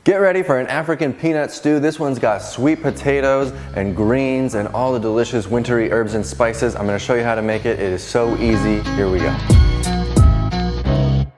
Get ready for an African peanut stew. This one's got sweet potatoes and greens and all the delicious wintry herbs and spices. I'm gonna show you how to make it. It is so easy. Here we go.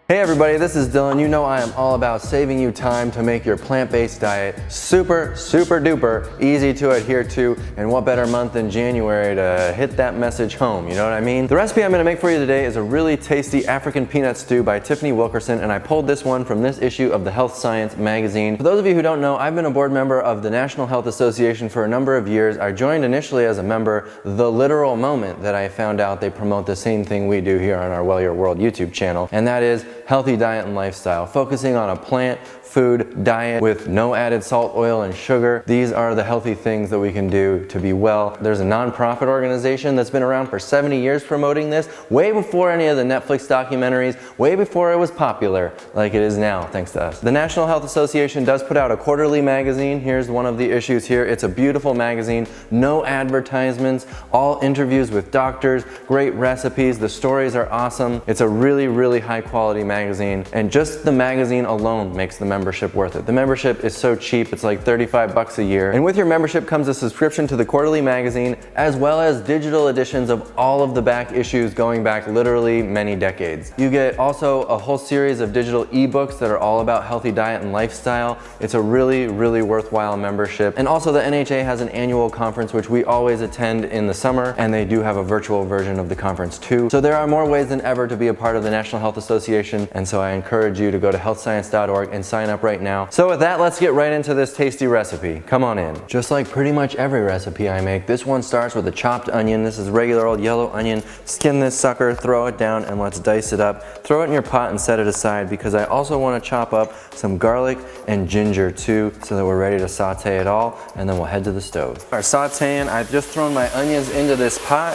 Hey everybody, this is Dylan. You know I am all about saving you time to make your plant-based diet super duper easy to adhere to, and what better month than January to hit that message home, you know what I mean? The recipe I'm gonna make for you today is a really tasty African peanut stew by Tiffany Wilkerson, and I pulled this one from this issue of the Health Science magazine. For those of you who don't know, I've been a board member of the National Health Association for a number of years. I joined initially as a member the literal moment that I found out they promote the same thing we do here on our Well Your World YouTube channel, and that is healthy diet and lifestyle, focusing on a plant food diet with no added salt, oil, and sugar. These are the healthy things that we can do to be well. There's a nonprofit organization that's been around for 70 years promoting this, way before any of the Netflix documentaries, way before it was popular like it is now, thanks to us. The National Health Association does put out a quarterly magazine. Here's one of the issues here. It's a beautiful magazine, no advertisements, all interviews with doctors, great recipes, the stories are awesome. It's a really high quality magazine, and just the magazine alone makes the membership worth it. The membership is so cheap, it's like 35 bucks a year. And with your membership comes a subscription to the quarterly magazine, as well as digital editions of all of the back issues going back literally many decades. You get also a whole series of digital ebooks that are all about healthy diet and lifestyle. It's a really worthwhile membership. And also the NHA has an annual conference which we always attend in the summer, and they do have a virtual version of the conference too. So there are more ways than ever to be a part of the National Health Association, and so I encourage you to go to healthscience.org and sign up right now. So with that, let's get right into this tasty recipe. Come on in. Just like pretty much every recipe I make, this one starts with a chopped onion. This is regular old yellow onion. Skin this sucker, throw it down, and let's dice it up. Throw it in your pot and set it aside, because I also want to chop up some garlic and ginger too, so that we're ready to saute it all, and then we'll head to the stove. Our sauteing, I've just thrown my onions into this pot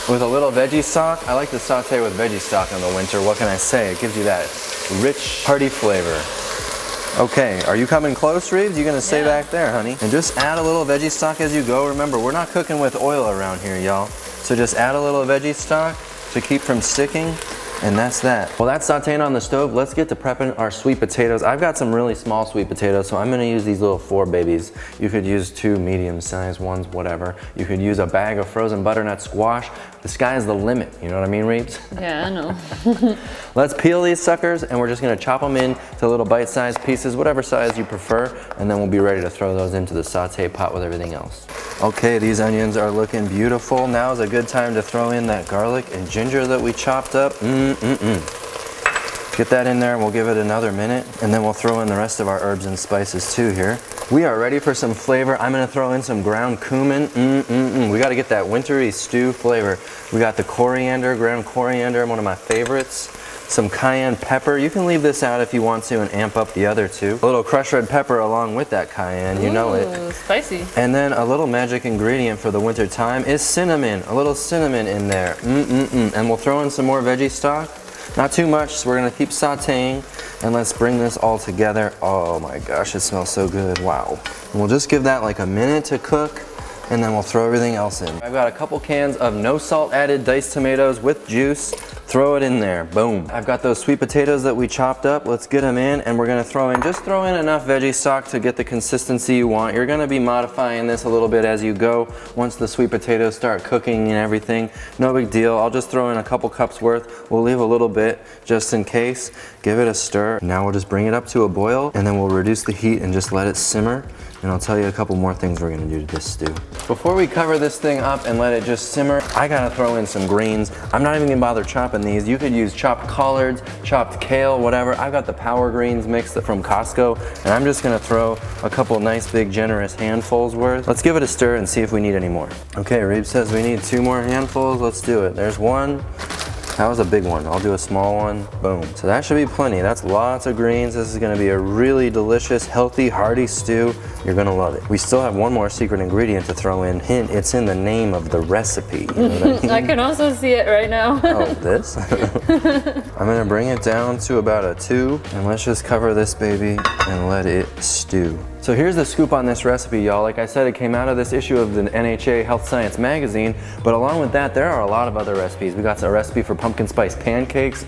with a little veggie stock. I like to saute with veggie stock in the winter. What can I say? It gives you that rich, hearty flavor. Okay, are you coming close, Reeves? You gonna stay back there, honey? And just add a little veggie stock as you go. Remember, we're not cooking with oil around here, y'all. So just add a little veggie stock to keep from sticking, and that's that. Well, that's sauteing on the stove. Let's get to prepping our sweet potatoes. I've got some really small sweet potatoes, so I'm gonna use these little 4 babies. You could use 2 medium-sized ones, whatever. You could use a bag of frozen butternut squash. The sky's the limit, you know what I mean, Reeves? Yeah, I know. Let's peel these suckers, and we're just gonna chop them into little bite-sized pieces, whatever size you prefer, and then we'll be ready to throw those into the saute pot with everything else. Okay, these onions are looking beautiful. Now is a good time to throw in that garlic and ginger that we chopped up. Get that in there, and we'll give it another minute, and then we'll throw in the rest of our herbs and spices too here. We are ready for some flavor. I'm gonna throw in some ground cumin. We gotta get that wintry stew flavor. We got the coriander, ground coriander, one of my favorites. Some cayenne pepper. You can leave this out if you want to and amp up the other two. A little crushed red pepper along with that cayenne, you know it. Spicy. And then a little magic ingredient for the winter time is cinnamon. A little cinnamon in there. And we'll throw in some more veggie stock. Not too much, so we're gonna keep sauteing, and let's bring this all together. Oh my gosh, it smells so good, wow. And we'll just give that like a minute to cook, and then we'll throw everything else in. I've got a couple cans of no salt added diced tomatoes with juice. Throw it in there, boom. I've got those sweet potatoes that we chopped up. Let's get them in, and we're gonna just throw in enough veggie stock to get the consistency you want. You're gonna be modifying this a little bit as you go once the sweet potatoes start cooking and everything. No big deal, I'll just throw in a couple cups worth. We'll leave a little bit just in case. Give it a stir. Now we'll just bring it up to a boil, and then we'll reduce the heat and just let it simmer. And I'll tell you a couple more things we're gonna do to this stew. Before we cover this thing up and let it just simmer, I gotta throw in some greens. I'm not even gonna bother chopping these. You could use chopped collards, chopped kale, whatever. I've got the power greens mix from Costco, and I'm just gonna throw a couple nice big generous handfuls worth. Let's give it a stir and see if we need any more. Okay, Reeb says we need 2 more handfuls. Let's do it. There's one. That was a big one. I'll do a small one. Boom. So that should be plenty. That's lots of greens. This is gonna be a really delicious, healthy, hearty stew. You're gonna love it. We still have one more secret ingredient to throw in. Hint, it's in the name of the recipe. You know what I mean? I can also see it right now. Oh, this? I'm gonna bring it down to about a 2, and let's just cover this baby and let it stew. So here's the scoop on this recipe, y'all. Like I said, it came out of this issue of the NHA Health Science magazine, but along with that, there are a lot of other recipes. We got a recipe for pumpkin spice pancakes.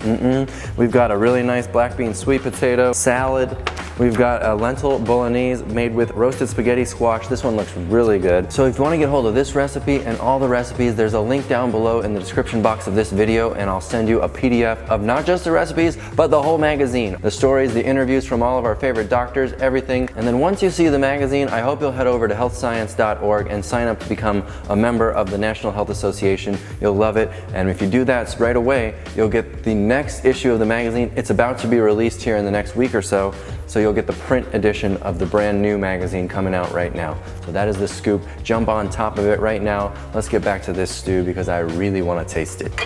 We've got a really nice black bean sweet potato salad. We've got a lentil bolognese made with roasted spaghetti squash. This one looks really good. So if you want to get hold of this recipe and all the recipes, there's a link down below in the description box of this video, and I'll send you a PDF of not just the recipes, but the whole magazine. The stories, the interviews from all of our favorite doctors, everything. And then once you see the magazine, I hope you'll head over to healthscience.org and sign up to become a member of the National Health Association. You'll love it. And if you do that right away, you'll get the next issue of the magazine. It's about to be released here in the next week or so. So you'll get the print edition of the brand new magazine coming out right now. So that is the scoop. Jump on top of it right now. Let's get back to this stew because I really want to taste it.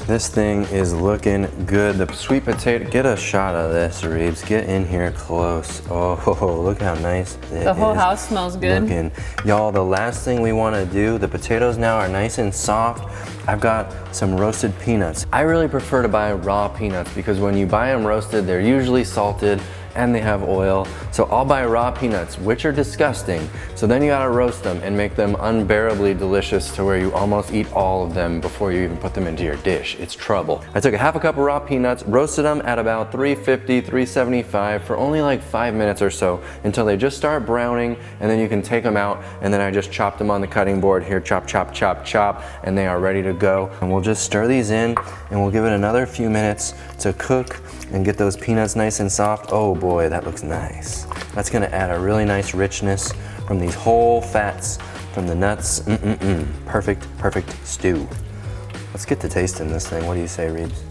This thing is looking good. The sweet potato, get a shot of this, Reeves. Get in here close. Oh, look how nice it is. The whole house smells good. Looking. Y'all, the last thing we want to do, the potatoes now are nice and soft. I've got some roasted peanuts. I really prefer to buy raw peanuts because when you buy them roasted, they're usually salted and they have oil. So I'll buy raw peanuts, which are disgusting. So then you gotta roast them and make them unbearably delicious to where you almost eat all of them before you even put them into your dish. It's trouble. I took a half a cup of raw peanuts, roasted them at about 350, 375 for only like 5 minutes or so until they just start browning, and then you can take them out, and then I just chopped them on the cutting board here, chop, chop, chop, chop, and they are ready to go. And we'll just stir these in and we'll give it another few minutes to cook and get those peanuts nice and soft. Oh boy, that looks nice. That's gonna add a really nice richness from these whole fats from the nuts. Perfect, perfect stew. Let's get to tasting this thing. What do you say, Reeves?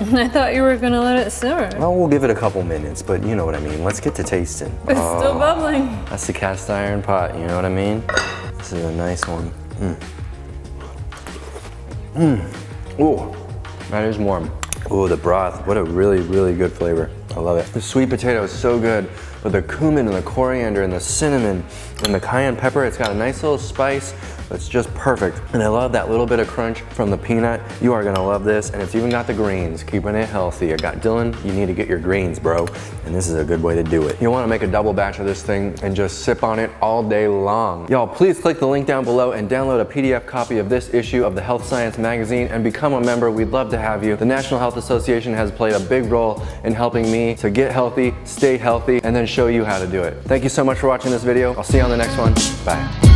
I thought you were gonna let it simmer. Well, we'll give it a couple minutes, but you know what I mean. Let's get to tasting. It's still bubbling. That's the cast iron pot, you know what I mean? This is a nice one. Ooh, that is warm. Ooh, the broth, what a really, really good flavor. I love it. The sweet potato is so good, but the cumin and the coriander and the cinnamon and the cayenne pepper, it's got a nice little spice. It's just perfect. And I love that little bit of crunch from the peanut. You are gonna love this, and it's even got the greens, keeping it healthy. I got Dylan, you need to get your greens, bro. And this is a good way to do it. You wanna make a double batch of this thing and just sip on it all day long. Y'all, please click the link down below and download a PDF copy of this issue of the Health Science magazine and become a member. We'd love to have you. The National Health Association has played a big role in helping me to get healthy, stay healthy, and then show you how to do it. Thank you so much for watching this video. I'll see you on the next one. Bye.